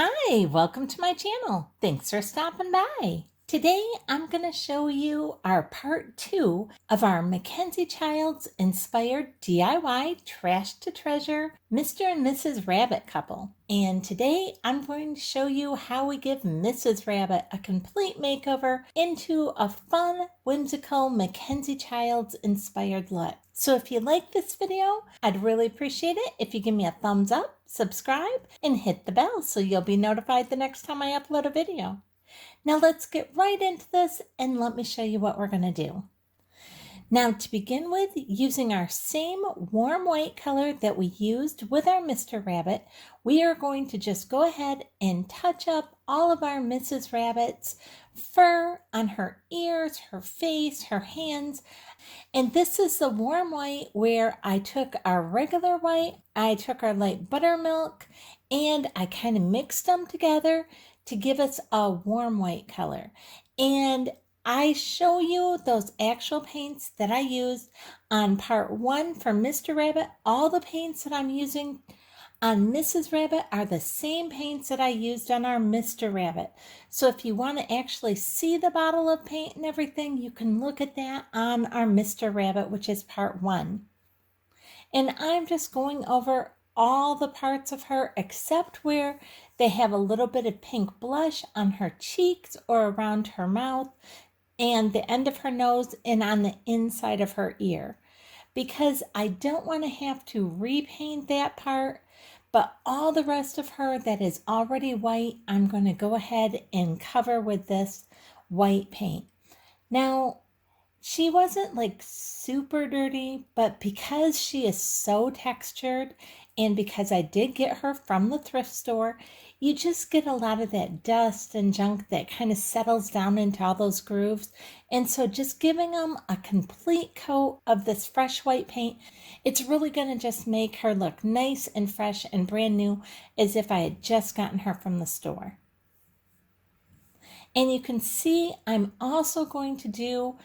Hi, welcome to my channel. Thanks for stopping by. Today I'm going to show you our part 2 of our Mackenzie Childs inspired DIY Trash to Treasure Mr. and Mrs. Rabbit couple. And today I'm going to show you how we give Mrs. Rabbit a complete makeover into a fun, whimsical Mackenzie Childs inspired look. So if you like this video, I'd really appreciate it if you give me a thumbs up, subscribe, and hit the bell so you'll be notified the next time I upload a video. Now let's get right into this and let me show you what we're going to do. Now to begin with, using our same warm white color that we used with our Mr. Rabbit, we are going to just go ahead and touch up all of our Mrs. Rabbit's fur on her ears, her face, her hands. And this is the warm white where I took our regular white, I took our light buttermilk, and I kind of mixed them together to give us a warm white color. And I show you those actual paints that I used on part 1 for Mr. Rabbit. All the paints that I'm using on Mrs. Rabbit are the same paints that I used on our Mr. Rabbit. So if you want to actually see the bottle of paint and everything, you can look at that on our Mr. Rabbit, which is part 1. And I'm just going over all the parts of her except where they have a little bit of pink blush on her cheeks or around her mouth and the end of her nose and on the inside of her ear, because I don't want to have to repaint that part. But all the rest of her that is already white, I'm going to go ahead and cover with this white paint. Now, she wasn't like super dirty, but because she is so textured and because I did get her from the thrift store, you just get a lot of that dust and junk that kind of settles down into all those grooves. And so just giving them a complete coat of this fresh white paint, it's really going to just make her look nice and fresh and brand new, as if I had just gotten her from the store. And you can see I'm also going to do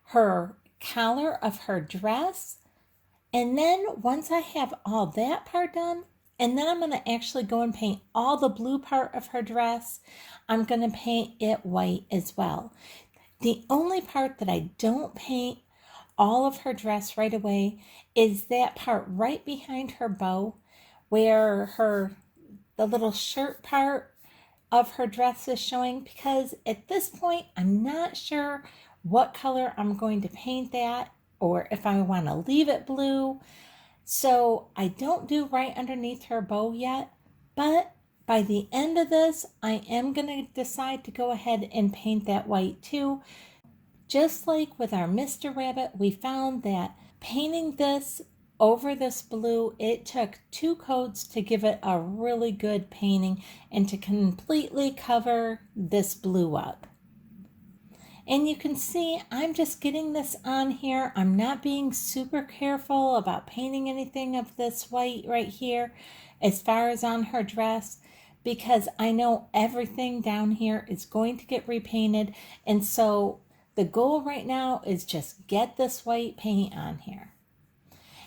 her collar of her dress. And then once I have all that part done, and then I'm going to actually go and paint all the blue part of her dress. I'm going to paint it white as well. The only part that I don't paint all of her dress right away is that part right behind her bow where the little shirt part of her dress is showing, because at this point I'm not sure what color I'm going to paint that or if I want to leave it blue. So I don't do right underneath her bow yet, but by the end of this, I am going to decide to go ahead and paint that white too. Just like with our Mr. Rabbit, we found that painting this over this blue, it took 2 coats to give it a really good painting and to completely cover this blue up. And you can see I'm just getting this on here. I'm not being super careful about painting anything of this white right here as far as on her dress, because I know everything down here is going to get repainted. And so the goal right now is just get this white paint on here.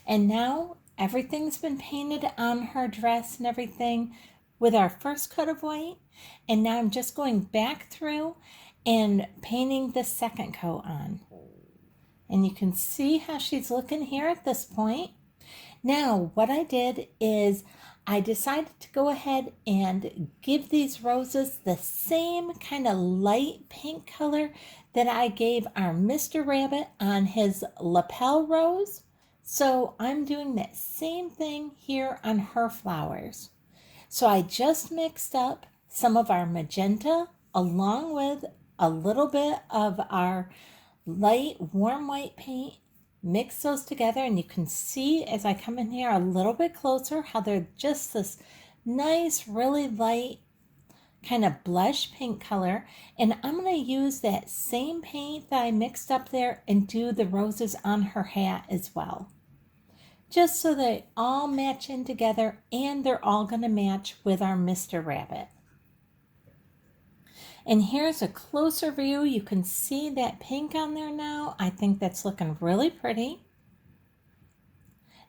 And now everything's been painted on her dress and everything with our first coat of white. And now I'm just going back through and painting the second coat on. And you can see how she's looking here at this point. Now, what I did is I decided to go ahead and give these roses the same kind of light pink color that I gave our Mr. Rabbit on his lapel rose. So I'm doing that same thing here on her flowers. So I just mixed up some of our magenta along with a little bit of our light warm white paint, mix those together, and you can see as I come in here a little bit closer how they're just this nice, really light kind of blush pink color. And I'm going to use that same paint that I mixed up there and do the roses on her hat as well, just so they all match in together and they're all going to match with our Mr. Rabbit. And here's a closer view. You can see that pink on there now. I think that's looking really pretty.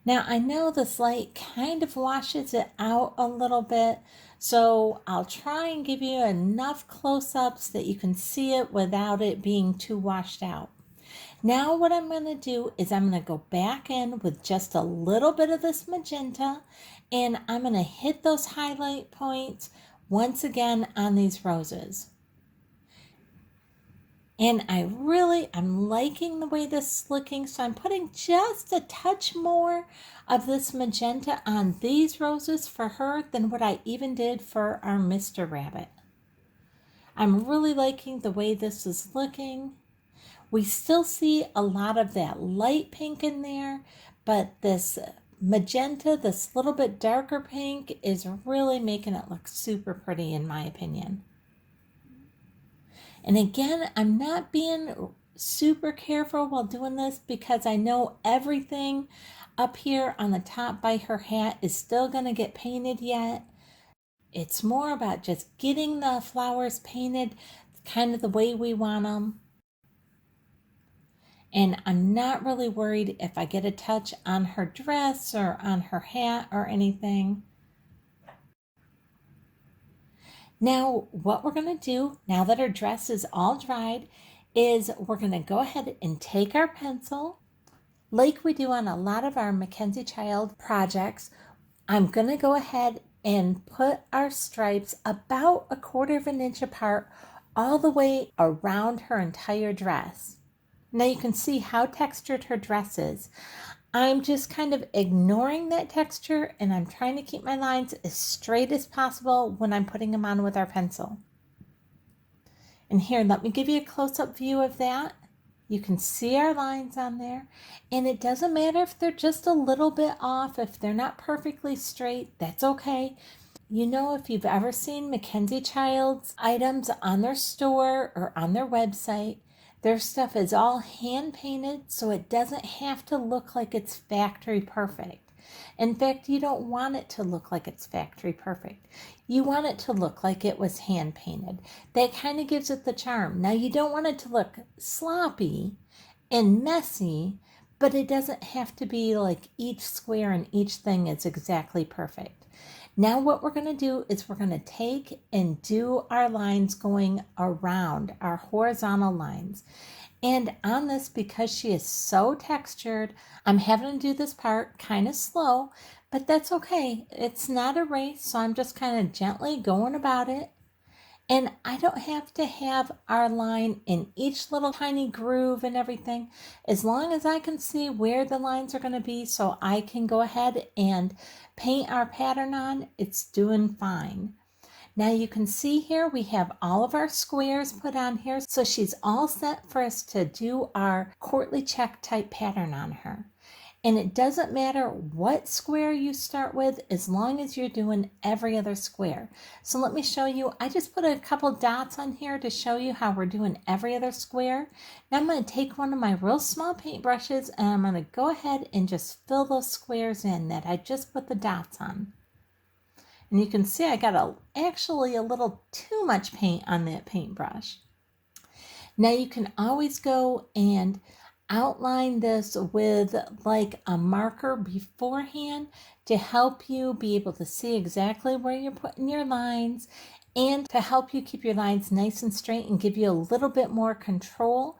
Now I know this light kind of washes it out a little bit, So I'll try and give you enough close-ups that you can see it without it being too washed out. Now what I'm going to do is I'm going to go back in with just a little bit of this magenta, and I'm going to hit those highlight points once again on these roses. And I'm liking the way this is looking, so I'm putting just a touch more of this magenta on these roses for her than what I even did for our Mr. Rabbit. I'm really liking the way this is looking. We still see a lot of that light pink in there, but this magenta, this little bit darker pink, is really making it look super pretty in my opinion. And again, I'm not being super careful while doing this because I know everything up here on the top by her hat is still going to get painted yet. It's more about just getting the flowers painted kind of the way we want them. And I'm not really worried if I get a touch on her dress or on her hat or anything. Now, what we're going to do, now that our dress is all dried, is we're going to go ahead and take our pencil, like we do on a lot of our MacKenzie Child projects. I'm going to go ahead and put our stripes about 1/4 of an inch apart all the way around her entire dress. Now you can see how textured her dress is. I'm just kind of ignoring that texture and I'm trying to keep my lines as straight as possible when I'm putting them on with our pencil. And here, let me give you a close-up view of that. You can see our lines on there, and it doesn't matter if they're just a little bit off, if they're not perfectly straight, that's okay. You know, if you've ever seen MacKenzie Child's items on their store or on their website, their stuff is all hand painted, so it doesn't have to look like it's factory perfect. In fact, you don't want it to look like it's factory perfect. You want it to look like it was hand painted. That kind of gives it the charm. Now, you don't want it to look sloppy and messy, but it doesn't have to be like each square and each thing is exactly perfect. Now what we're going to do is we're going to take and do our lines going around, our horizontal lines. And on this, because she is so textured, I'm having to do this part kind of slow, but that's okay. It's not a race, so I'm just kind of gently going about it. And I don't have to have our line in each little tiny groove and everything, as long as I can see where the lines are going to be so I can go ahead and paint our pattern on, it's doing fine. Now you can see here we have all of our squares put on here, so she's all set for us to do our courtly check type pattern on her. And it doesn't matter what square you start with as long as you're doing every other square. So let me show you. I just put a couple dots on here to show you how we're doing every other square. Now I'm going to take one of my real small paintbrushes and I'm going to go ahead and just fill those squares in that I just put the dots on. And you can see I got actually a little too much paint on that paintbrush. Now you can always go and outline this with like a marker beforehand to help you be able to see exactly where you're putting your lines and to help you keep your lines nice and straight and give you a little bit more control.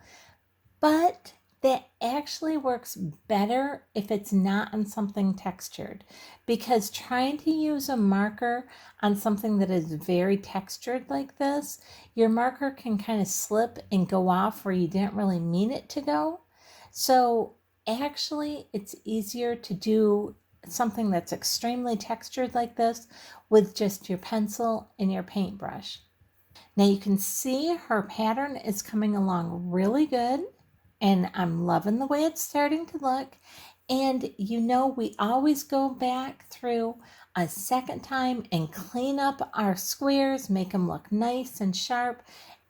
But that actually works better if it's not on something textured, because trying to use a marker on something that is very textured like this, your marker can kind of slip and go off where you didn't really mean it to go. So actually it's easier to do something that's extremely textured like this with just your pencil and your paintbrush. Now you can see her pattern is coming along really good, and I'm loving the way it's starting to look. And you know, we always go back through a second time and clean up our squares, make them look nice and sharp.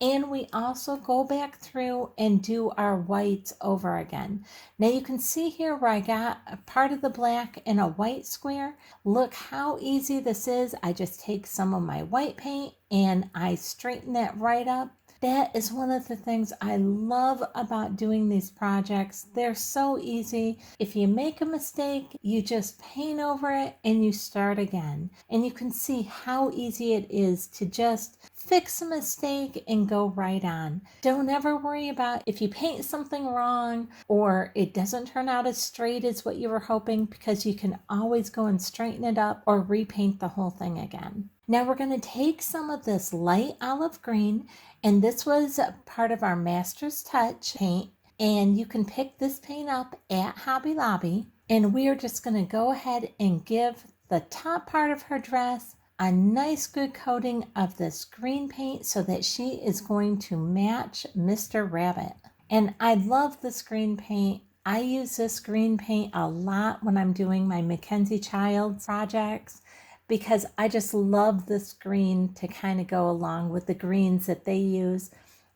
And we also go back through and do our whites over again. Now you can see here where I got a part of the black in a white square. Look how easy this is. I just take some of my white paint and I straighten that right up. That is one of the things I love about doing these projects. They're so easy. If you make a mistake, you just paint over it and you start again. And you can see how easy it is to just fix a mistake and go right on. Don't ever worry about if you paint something wrong or it doesn't turn out as straight as what you were hoping, because you can always go and straighten it up or repaint the whole thing again. Now we're going to take some of this light olive green, and this was part of our Master's Touch paint, and you can pick this paint up at Hobby Lobby. And we are just going to go ahead and give the top part of her dress a nice good coating of this green paint so that she is going to match Mr. Rabbit. And I love this green paint. I use this green paint a lot when I'm doing my MacKenzie Child projects, because I just love this green to kind of go along with the greens that they use.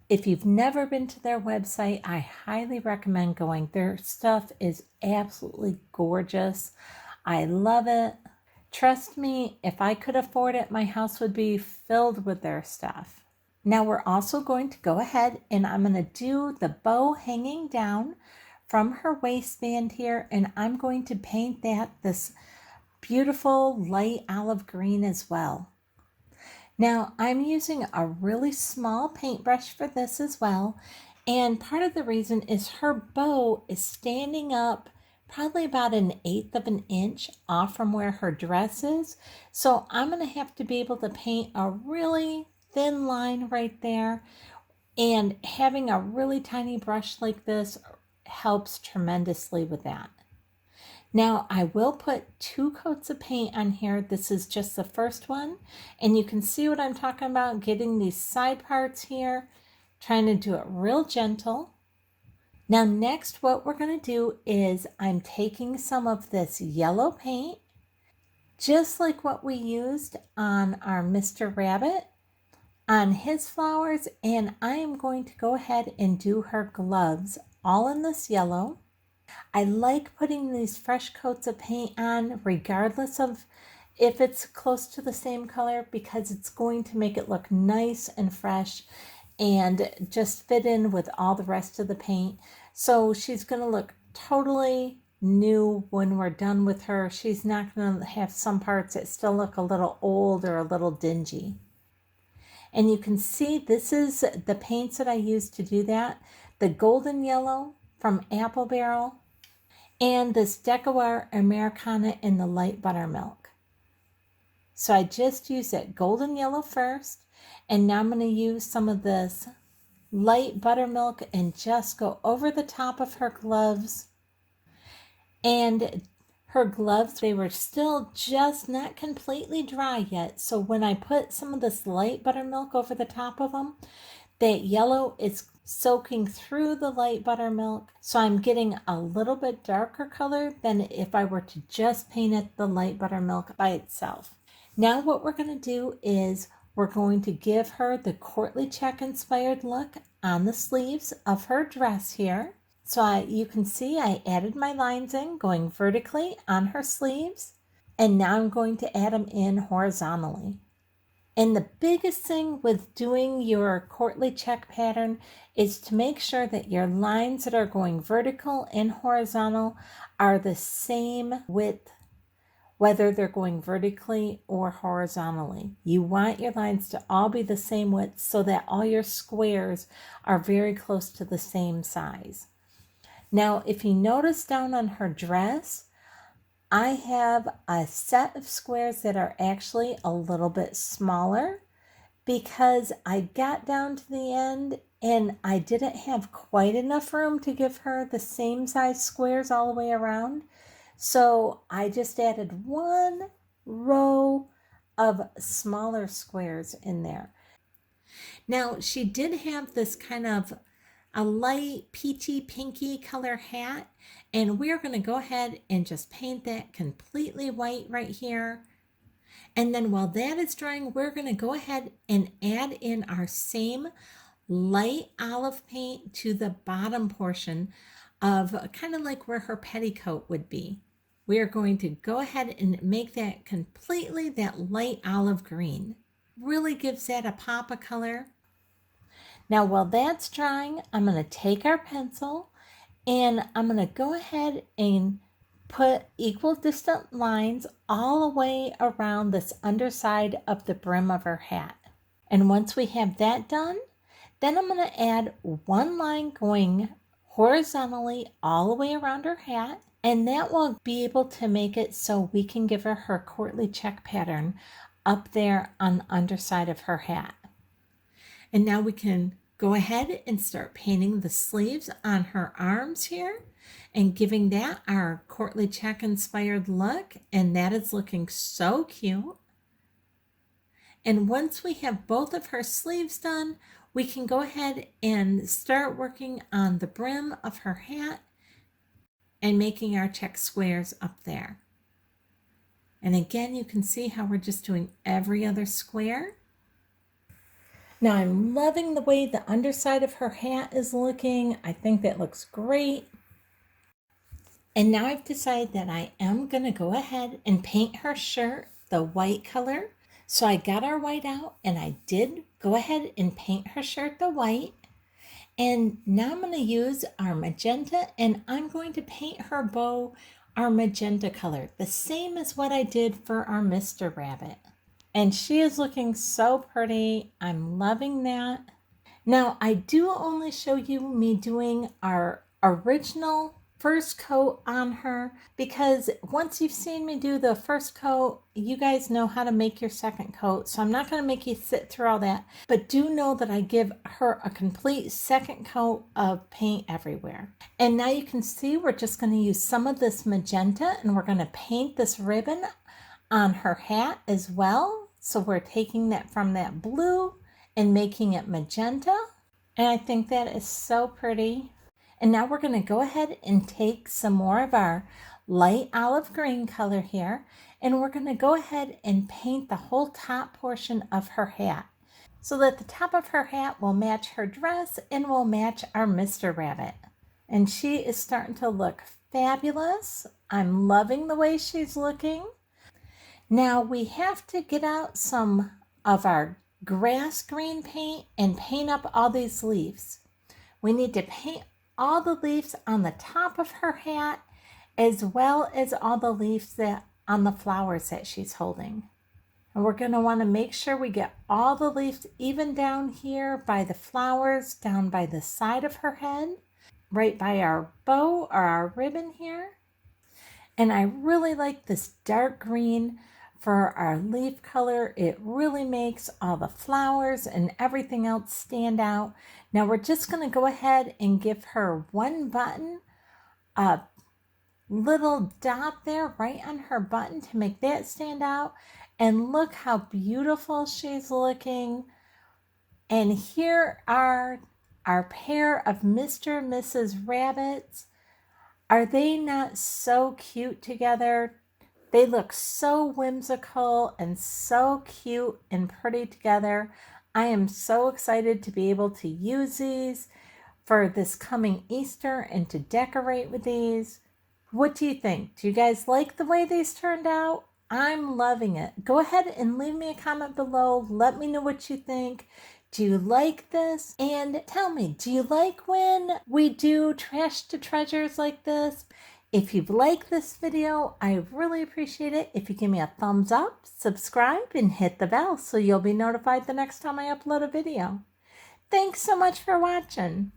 If you've never been to their website, I highly recommend going. Their stuff is absolutely gorgeous. I love it. Trust me, if I could afford it, my house would be filled with their stuff. Now we're also going to go ahead and I'm going to do the bow hanging down from her waistband here, and I'm going to paint that this beautiful light olive green as well. Now I'm using a really small paintbrush for this as well, and part of the reason is her bow is standing up probably about 1/8 of an inch off from where her dress is, so I'm going to have to be able to paint a really thin line right there, and having a really tiny brush like this helps tremendously with that. Now I will put 2 coats of paint on here. This is just the first one, and you can see what I'm talking about, getting these side parts here, trying to do it real gentle. Now next what we're going to do is I'm taking some of this yellow paint, just like what we used on our Mr. Rabbit, on his flowers, and I am going to go ahead and do her gloves all in this yellow. I like putting these fresh coats of paint on regardless of if it's close to the same color, because it's going to make it look nice and fresh and just fit in with all the rest of the paint. So she's going to look totally new when we're done with her. She's not going to have some parts that still look a little old or a little dingy. And you can see this is the paints that I used to do that. The golden yellow from Apple Barrel, and this Decaware Americana in the light buttermilk. So I just used that golden yellow first, and now I'm going to use some of this light buttermilk and just go over the top of her gloves. And her gloves, they were still just not completely dry yet. So when I put some of this light buttermilk over the top of them, that yellow is soaking through the light buttermilk. So I'm getting a little bit darker color than if I were to just paint it the light buttermilk by itself. Now what we're going to do is we're going to give her the Courtly Check inspired look on the sleeves of her dress here. So you can see I added my lines in going vertically on her sleeves, and now I'm going to add them in horizontally. And the biggest thing with doing your Courtly Check pattern is to make sure that your lines that are going vertical and horizontal are the same width, whether they're going vertically or horizontally. You want your lines to all be the same width so that all your squares are very close to the same size. Now, if you notice down on her dress, I have a set of squares that are actually a little bit smaller because I got down to the end and I didn't have quite enough room to give her the same size squares all the way around. So I just added 1 row of smaller squares in there. Now, she did have this kind of a light peachy pinky color hat, and we're going to go ahead and just paint that completely white right here. And then while that is drying, we're going to go ahead and add in our same light olive paint to the bottom portion of kind of like where her petticoat would be. We are going to go ahead and make that completely that light olive green. Really gives that a pop of color. Now while that's drying, I'm going to take our pencil and I'm going to go ahead and put equal distant lines all the way around this underside of the brim of her hat. And once we have that done, then I'm going to add one line going horizontally all the way around her hat, and that will be able to make it so we can give her her courtly check pattern up there on the underside of her hat. And now we can go ahead and start painting the sleeves on her arms here and giving that our courtly check inspired look, and that is looking so cute. And once we have both of her sleeves done, we can go ahead and start working on the brim of her hat and making our check squares up there. And again, you can see how we're just doing every other square. Now I'm loving the way the underside of her hat is looking. I think that looks great. And now I've decided that I am going to go ahead and paint her shirt the white color. So I got our white out and I did go ahead and paint her shirt the white. And now I'm going to use our magenta and I'm going to paint her bow our magenta color, the same as what I did for our Mr. Rabbit. And she is looking so pretty. I'm loving that. Now I do only show you me doing our original first coat on her, because once you've seen me do the first coat, you guys know how to make your second coat. So I'm not going to make you sit through all that, but do know that I give her a complete second coat of paint everywhere. And now you can see we're just going to use some of this magenta and we're going to paint this ribbon on her hat as well. So we're taking that from that blue and making it magenta. And I think that is so pretty. And now we're going to go ahead and take some more of our light olive green color here, and we're going to go ahead and paint the whole top portion of her hat so that the top of her hat will match her dress and will match our Mr. Rabbit. And she is starting to look fabulous. I'm loving the way she's looking. Now we have to get out some of our grass green paint and paint up all these leaves. We need to paint all the leaves on the top of her hat, as well as all the leaves that on the flowers that she's holding. And we're going to want to make sure we get all the leaves even down here by the flowers, down by the side of her head, right by our bow or our ribbon here. And I really like this dark green for our leaf color. It really makes all the flowers and everything else stand out. Now we're just going to go ahead and give her one button, a little dot there right on her button to make that stand out. And look how beautiful she's looking. And here are our pair of Mr. and Mrs. Rabbits. Are they not so cute together? They look so whimsical and so cute and pretty together. I am so excited to be able to use these for this coming Easter and to decorate with these. What do you think? Do you guys like the way these turned out? I'm loving it. Go ahead and leave me a comment below. Let me know what you think. Do you like this? And tell me, do you like when we do trash to treasures like this? If you've liked this video, I really appreciate it if you give me a thumbs up, subscribe, and hit the bell so you'll be notified the next time I upload a video. Thanks so much for watching.